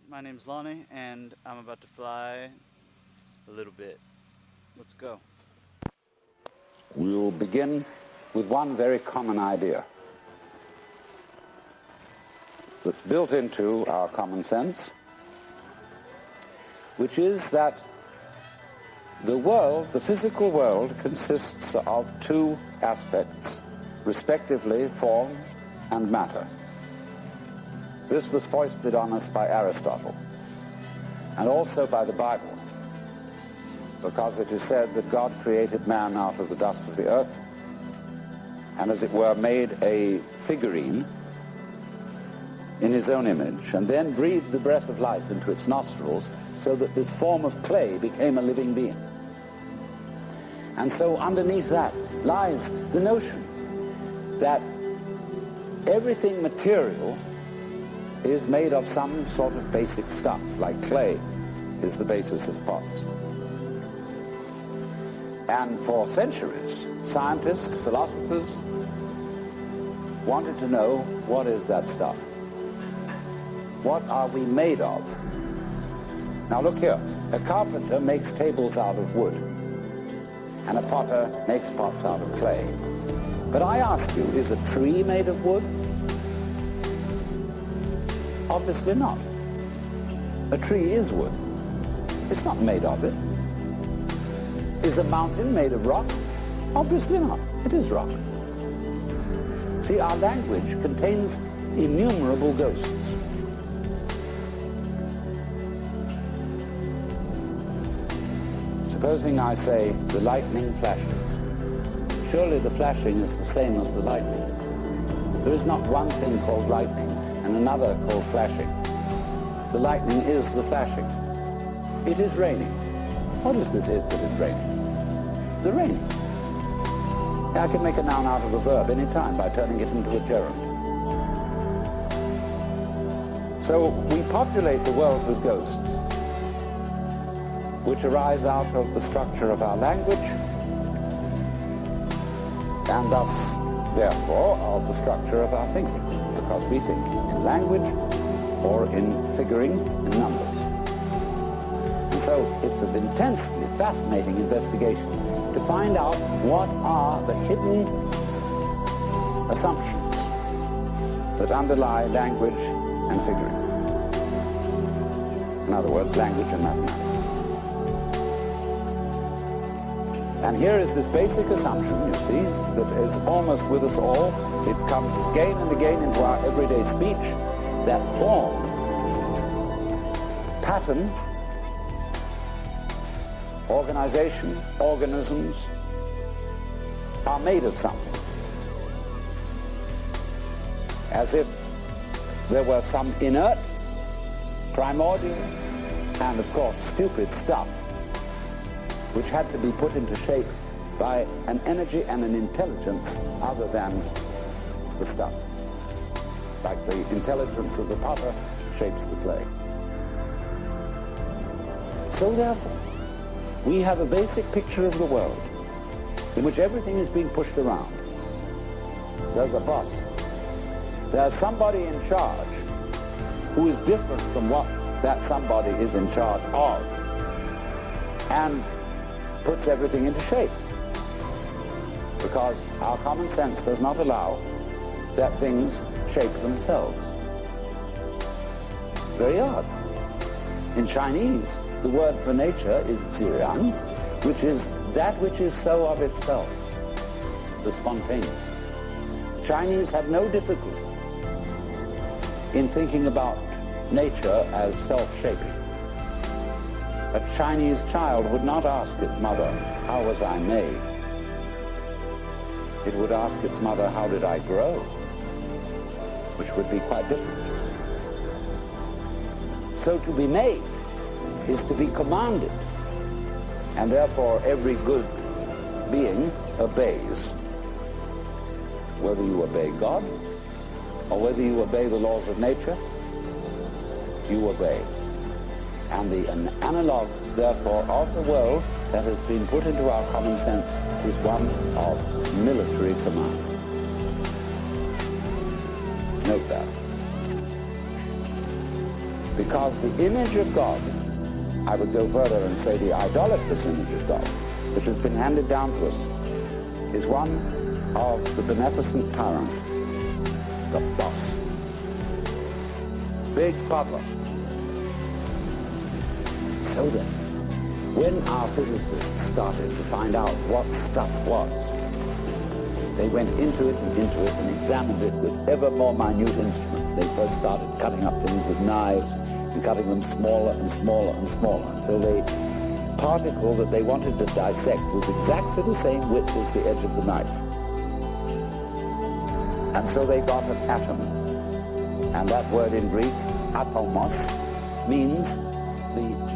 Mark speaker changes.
Speaker 1: My name's Lonnie, and I'm about to fly a little bit. Let's go.
Speaker 2: We'll begin with one very common idea that's built into our common sense, which is that the world, the physical world, consists of two aspects, respectively form and matter. This was foisted on us by Aristotle and also by the Bible, because it is said that God created man out of the dust of the earth and, as it were, made a figurine in his own image and then breathed the breath of life into its nostrils so that this form of clay became a living being. And so underneath that lies the notion that everything material is made of some sort of basic stuff, like clay is the basis of pots. And for centuries, scientists, philosophers wanted to know, what is that stuff? What are we made of? Now look here, a carpenter makes tables out of wood, and a potter makes pots out of clay. But I ask you, is a tree made of wood? Obviously not. A tree is wood. It's not made of it. Is a mountain made of rock? Obviously not. It is rock. See, our language contains innumerable ghosts. Supposing I say, the lightning flashes. Surely the flashing is the same as the lightning. There is not one thing called lightning and another called flashing. The lightning is the flashing. It is raining. What is this it that is raining? The rain. I can make a noun out of a verb any time by turning it into a gerund. So we populate the world with ghosts, which arise out of the structure of our language, and thus, therefore, of the structure of our thinking, because we think in language or in figuring in numbers. And so it's an intensely fascinating investigation to find out what are the hidden assumptions that underlie language and figuring. In other words, language and mathematics. And here is this basic assumption, you see, that is almost with us all. It comes again and again into our everyday speech, that form, pattern, organization, organisms are made of something. As if there were some inert, primordial, and of course stupid stuff which had to be put into shape by an energy and an intelligence other than the stuff. Like the intelligence of the potter shapes the clay. So therefore, we have a basic picture of the world in which everything is being pushed around. There's a boss. There's somebody in charge who is different from what that somebody is in charge of, and puts everything into shape, because our common sense does not allow that things shape themselves. Very odd. In Chinese, the word for nature is ziyang, which is that which is so of itself, the spontaneous. Chinese have no difficulty in thinking about nature as self-shaping. A Chinese child would not ask its mother, how was I made? It would ask its mother, how did I grow? Which would be quite different. So to be made is to be commanded, and therefore every good being obeys. Whether you obey God, or whether you obey the laws of nature, you obey. And the analog, therefore, of the world that has been put into our common sense is one of military command. Note that. Because the image of God, I would go further and say the idolatrous image of God, which has been handed down to us, is one of the beneficent tyrant, the boss. Big Papa. So then, when our physicists started to find out what stuff was, they went into it and examined it with ever more minute instruments. They first started cutting up things with knives and cutting them smaller and smaller and smaller until the particle that they wanted to dissect was exactly the same width as the edge of the knife. And so they got an atom. And that word in Greek, atomos, means the